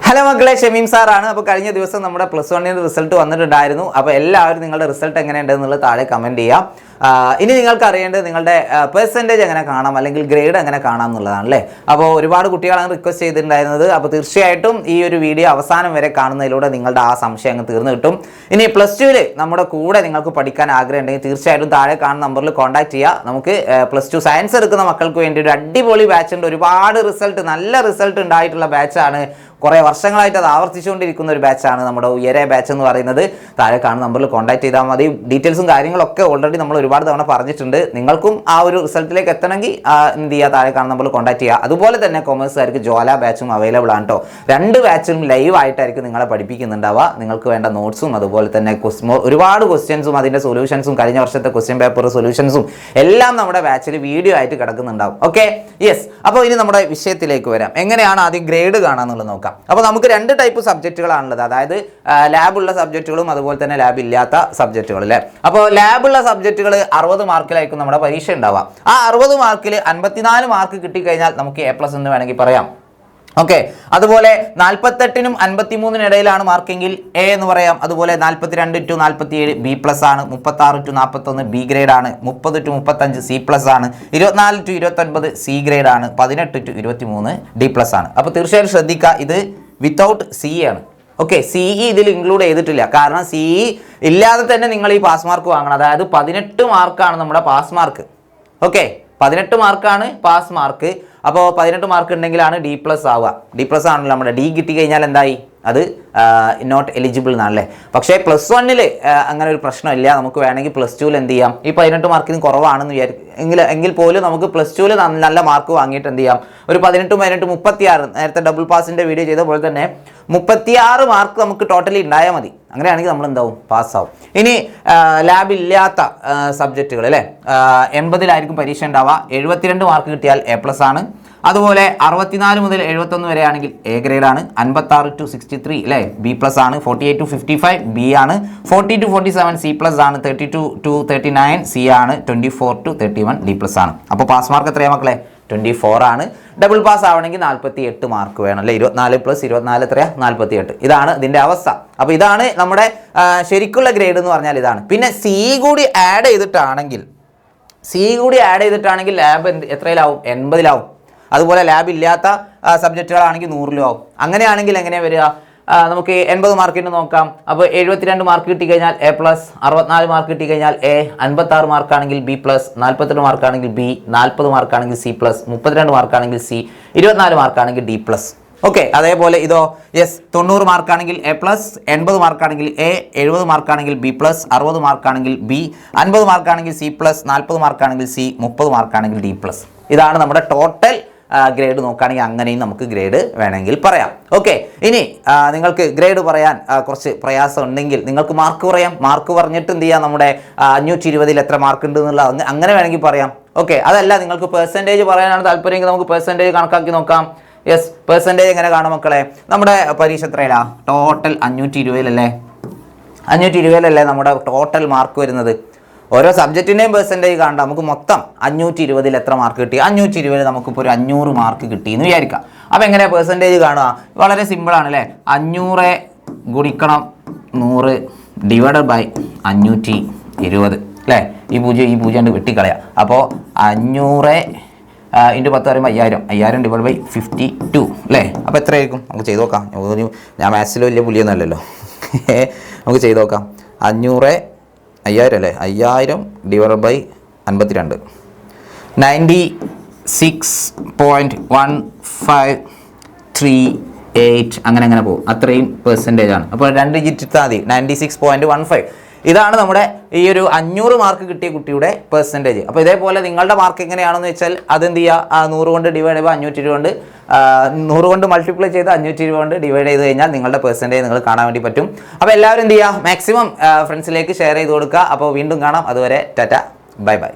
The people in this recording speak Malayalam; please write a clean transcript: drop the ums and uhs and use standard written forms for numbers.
ഹലോ മക്കളെ, ഷമീം സാറാണ്. അപ്പോൾ കഴിഞ്ഞ ദിവസം നമ്മുടെ +1 റിസൾട്ട് വന്നിട്ടുണ്ടായിരുന്നു. അപ്പോൾ എല്ലാവരും നിങ്ങളുടെ റിസൾട്ട് എങ്ങനെയുണ്ടെന്നുള്ളത് താഴെ കമൻറ്റ് ചെയ്യാം. ഇനി നിങ്ങൾക്ക് അറിയേണ്ടത് നിങ്ങളുടെ പെർസെൻറ്റേജ് എങ്ങനെ കാണാം അല്ലെങ്കിൽ ഗ്രേഡ് എങ്ങനെ കാണാം എന്നുള്ളതാണല്ലേ. അപ്പോൾ ഒരുപാട് കുട്ടികളാണ് റിക്വസ്റ്റ് ചെയ്തിട്ടുണ്ടായിരുന്നത്. അപ്പോൾ തീർച്ചയായിട്ടും ഈ ഒരു വീഡിയോ അവസാനം വരെ കാണുന്നതിലൂടെ നിങ്ങളുടെ ആ സംശയം അങ്ങ് തീർന്നു കിട്ടും. ഇനി +2 നമ്മുടെ കൂടെ നിങ്ങൾക്ക് പഠിക്കാൻ ആഗ്രഹം ഉണ്ടെങ്കിൽ തീർച്ചയായിട്ടും താഴെ കാണുന്ന നമ്പറിൽ കോൺടാക്ട് ചെയ്യുക. നമുക്ക് +2 സയൻസ് എടുക്കുന്ന മക്കൾക്ക് വേണ്ടി ഒരു അടിപൊളി ബാച്ച് ഉണ്ട്. ഒരുപാട് നല്ല റിസൾട്ട് ഉണ്ടായിട്ടുള്ള ബാച്ചാണ്. കുറേ വർഷങ്ങളായിട്ട് അത് ആവർത്തിച്ചുകൊണ്ടിരിക്കുന്ന ഒരു ബാച്ചാണ് നമ്മുടെ ഉയരെ ബാച്ച് എന്ന് പറയുന്നത്. താഴെ കാണുന്ന നമ്പറിൽ കോൺടാക്ട് ചെയ്താൽ മതി. ഡീറ്റെയിൽസും കാര്യങ്ങളൊക്കെ ഓൾറെഡി നമ്മൾ ഒരുപാട് തവണ പറഞ്ഞിട്ടുണ്ട്. നിങ്ങൾക്കും ആ ഒരു റിസൾട്ടിലേക്ക് എത്തണമെങ്കിൽ എന്ത് ചെയ്യുക, താഴെ കാണുന്ന നമ്പറിൽ കോൺടാക്ട് ചെയ്യുക. അതുപോലെ തന്നെ കൊമേഴ്സുകാർക്ക് ജ്വാല ബാച്ചും അവൈലബിൾ ആണ് കേട്ടോ. 2 ബാച്ചും ലൈവ് ആയിട്ടായിരിക്കും നിങ്ങളെ പഠിപ്പിക്കുന്നുണ്ടാവുക. നിങ്ങൾക്ക് വേണ്ട നോട്ട്സും അതുപോലെ തന്നെ ഒരുപാട് ക്വസ്റ്റ്യൻസും അതിൻ്റെ സൊല്യൂഷൻസും കഴിഞ്ഞ വർഷത്തെ ക്വസ്റ്റ്യൻ പേപ്പർ സൊല്യൂഷൻസും എല്ലാം നമ്മുടെ ബാച്ചിൽ വീഡിയോ ആയിട്ട് കിടക്കുന്നുണ്ടാവും. Okay, yes. അപ്പോൾ ഇനി നമ്മുടെ വിഷയത്തിലേക്ക് വരാം. എങ്ങനെയാണ് ആദ്യം ഗ്രേഡ് കാണാമെന്നുള്ളത് നോക്കാം. അപ്പോൾ നമുക്ക് 2 ടൈപ്പ് സബ്ജക്റ്റുകളാണുള്ളത്. അതായത് ലാബുള്ള സബ്ജക്റ്റുകളും അതുപോലെ തന്നെ ലാബ് ഇല്ലാത്ത സബ്ജക്റ്റുകൾ അല്ലേ. അപ്പോൾ ലാബുള്ള സബ്ജക്റ്റുകൾ 60 മാർക്കിലായിരിക്കും നമ്മുടെ പരീക്ഷ ഉണ്ടാവുക. ആ 60 മാർക്കിൽ 54 മാർക്ക് കിട്ടിക്കഴിഞ്ഞാൽ നമുക്ക് A+ എന്ന് വേണമെങ്കിൽ പറയാം. ഓക്കെ, അതുപോലെ 48നും 53നും ഇടയിലാണ് മാർക്കെങ്കിൽ എ എന്ന് പറയാം. അതുപോലെ 42 to 47 B+ ആണ്. 36 to 41 B ഗ്രേഡ് ആണ്. 30 to 35 C+ ആണ്. 24 to 29 C ഗ്രേഡ് ആണ്. 18 to 23 D+ ആണ്. അപ്പോൾ തീർച്ചയായും ശ്രദ്ധിക്കുക, ഇത് വിത്തൗട്ട് സി ആണ്. ഓക്കെ, CE ഇതിൽ ഇൻക്ലൂഡ് ചെയ്തിട്ടില്ല. കാരണം CE ഇല്ലാതെ തന്നെ നിങ്ങൾ ഈ പാസ് മാർക്ക് വാങ്ങണം. അതായത് 18 മാർക്കാണ് നമ്മുടെ പാസ് മാർക്ക്. ഓക്കെ, 18 മാർക്കാണ് പാസ് മാർക്ക്. അപ്പോൾ 18 മാർക്ക് ഉണ്ടെങ്കിലാണ് D+ ആവുക. D+ ആണല്ലോ നമ്മുടെ. D കിട്ടിക്കഴിഞ്ഞാൽ എന്തായി, അത് നോട്ട് എലിജിബിൾ എന്നാണല്ലേ. പക്ഷേ +1 അങ്ങനെ ഒരു പ്രശ്നമില്ല. നമുക്ക് വേണമെങ്കിൽ +2 എന്ത് ചെയ്യാം, ഈ 18 മാർക്കിന് കുറവാണെന്ന് എങ്കിൽ പോലും നമുക്ക് +2 നല്ല മാർക്ക് വാങ്ങിയിട്ട് എന്ത് ചെയ്യാം, ഒരു 18 36 നേരത്തെ ഡബിൾ പാസിൻ്റെ വീഡിയോ ചെയ്ത പോലെ തന്നെ 36 മാർക്ക് നമുക്ക് ടോട്ടലി ഉണ്ടായാൽ മതി. അങ്ങനെയാണെങ്കിൽ നമ്മൾ എന്താവും, പാസ്സാവും. ഇനി ലാബ് ഇല്ലാത്ത സബ്ജക്റ്റുകൾ അല്ലേ, 80-ലായിരിക്കും പരീക്ഷ ഉണ്ടാവുക. 72 മാർക്ക് കിട്ടിയാൽ A+ ആണ്. അതുപോലെ 64 മുതൽ 71 വരെ ആണെങ്കിൽ A ഗ്രേഡ് ആണ്. 56 to 63 അല്ലേ B+ ആണ്. 48 to 55 B ആണ്. 40 to 47 C+ ആണ്. 32 to 39 C ആണ്. 24 to 31 D+ ആണ്. അപ്പോൾ പാസ് മാർക്ക് എത്രയാണ് മക്കളെ, 24 ആണ്. ഡബിൾ പാസ് ആവണമെങ്കിൽ 48 മാർക്ക് വേണം അല്ലേ. 24 + 24 എത്രയാ, 48. ഇതാണ് ഇതിൻ്റെ അവസ്ഥ. അപ്പോൾ ഇതാണ് നമ്മുടെ ശരിക്കുള്ള ഗ്രേഡ് എന്ന് പറഞ്ഞാൽ ഇതാണ്. പിന്നെ C കൂടി ആഡ് ചെയ്തിട്ടാണെങ്കിൽ ലാബ് എത്രയിലാവും, 80-ലാവും. അതുപോലെ ലാബ് ഇല്ലാത്ത സബ്ജക്റ്റുകളാണെങ്കിൽ 100-ലും ആവും. അങ്ങനെയാണെങ്കിൽ എങ്ങനെ വരിക, നമുക്ക് 80 മാർക്കിന് നോക്കാം. അപ്പോൾ 72 മാർക്ക് കിട്ടിക്കഴിഞ്ഞാൽ A+, 64 മാർക്ക് കിട്ടിക്കഴിഞ്ഞാൽ A, 56 മാർക്കാണെങ്കിൽ B+, 48 മാർക്കാണെങ്കിൽ B, 40 മാർക്കാണെങ്കിൽ C+, 32 മാർക്കാണെങ്കിൽ C, 24 മാർക്കാണെങ്കിൽ D+. Okay, അതേപോലെ ഇതോ, yes, 90 മാർക്കാണെങ്കിൽ A+, 80 മാർക്കാണെങ്കിൽ A, 70 മാർക്കാണെങ്കിൽ B+, 60 മാർക്കാണെങ്കിൽ B, 50 മാർക്കാണെങ്കിൽ C+, 40 മാർക്കാണെങ്കിൽ C, 30 മാർക്കാണെങ്കിൽ D+. ഇതാണ് നമ്മുടെ ടോട്ടൽ ഗ്രേഡ്. നോക്കുകയാണെങ്കിൽ അങ്ങനെയും നമുക്ക് ഗ്രേഡ് വേണമെങ്കിൽ പറയാം. ഓക്കെ, ഇനി നിങ്ങൾക്ക് ഗ്രേഡ് പറയാൻ കുറച്ച് പ്രയാസം ഉണ്ടെങ്കിൽ നിങ്ങൾക്ക് മാർക്ക് പറയാം. മാർക്ക് പറഞ്ഞിട്ട് എന്ത് ചെയ്യാം, നമ്മുടെ 520-ൽ എത്ര മാർക്ക് ഉണ്ട് എന്നുള്ള അങ്ങനെ വേണമെങ്കിൽ പറയാം. ഓക്കെ, അതല്ല നിങ്ങൾക്ക് പെർസെൻറ്റേജ് പറയാനാണ് താല്പര്യമെങ്കിൽ നമുക്ക് പെർസെൻറ്റേജ് കണക്കാക്കി നോക്കാം. യെസ്, പെർസെൻറ്റേജ് എങ്ങനെ കാണാം മക്കളെ, നമ്മുടെ പരീക്ഷ എത്രയിലാ, ടോട്ടൽ 520-ലല്ലേ. 520-ലല്ലേ നമ്മുടെ ടോട്ടൽ മാർക്ക് വരുന്നത്. ഓരോ സബ്ജക്റ്റിൻ്റെയും പെർസെൻറ്റേജ് കാണണ്ട. നമുക്ക് മൊത്തം 520-ൽ എത്ര മാർക്ക് കിട്ടി, 520-ൽ നമുക്കിപ്പോൾ ഒരു 500 മാർക്ക് കിട്ടി എന്ന് വിചാരിക്കാം. അപ്പോൾ എങ്ങനെയാണ് പെർസെൻറ്റേജ് കാണുക, വളരെ സിമ്പിളാണ് അല്ലേ. 500 ഗുണിക്കണം 100 ഡിവൈഡഡ് ബൈ 520 അല്ലേ. ഈ പൂജ്യം വെട്ടിക്കളയാം. അപ്പോൾ 500 × 10 പറയുമ്പോൾ 5000 ഡിവൈഡ് ബൈ 52 അല്ലേ. അപ്പോൾ എത്രയായിരിക്കും, നമുക്ക് ചെയ്ത് നോക്കാം. ഞാൻ മാത്സിൽ വലിയ പുലിയൊന്നും അല്ലല്ലോ. നമുക്ക് ചെയ്ത് നോക്കാം. 5000 അല്ലേ, 5000 ഡിവൈഡ് ബൈ 52, 96.153 അങ്ങനെ പോകും. അത്രയും പെർസെൻറ്റേജ് ആണ്. അപ്പോൾ 2 ഡിജിറ്റ് ഇട്ടാൽ മതി, 96.15. ഇതാണ് നമ്മുടെ ഈ ഒരു 500 മാർക്ക് കിട്ടിയ കുട്ടിയുടെ പെർസെൻറ്റേജ്. അപ്പോൾ ഇതേപോലെ നിങ്ങളുടെ മാർക്ക് എങ്ങനെയാണെന്ന് വെച്ചാൽ അതെന്ത് ചെയ്യുക, 100 കൊണ്ട് ഡിവൈഡ് ചെയ്യുമ്പോൾ 520 കൊണ്ട് 100 കൊണ്ട് മൾട്ടിപ്ലൈ ചെയ്ത് 520 കൊണ്ട് ഡിവൈഡ് ചെയ്ത് കഴിഞ്ഞാൽ നിങ്ങളുടെ പെർസെൻറ്റേജ് നിങ്ങൾ കാണാൻ വേണ്ടി പറ്റും. അപ്പോൾ എല്ലാവരും എന്ത് ചെയ്യുക, മാക്സിമം ഫ്രണ്ട്സിലേക്ക് ഷെയർ ചെയ്ത് കൊടുക്കുക. അപ്പോൾ വീണ്ടും കാണാം. അതുവരെ ടാറ്റ, ബൈ ബൈ.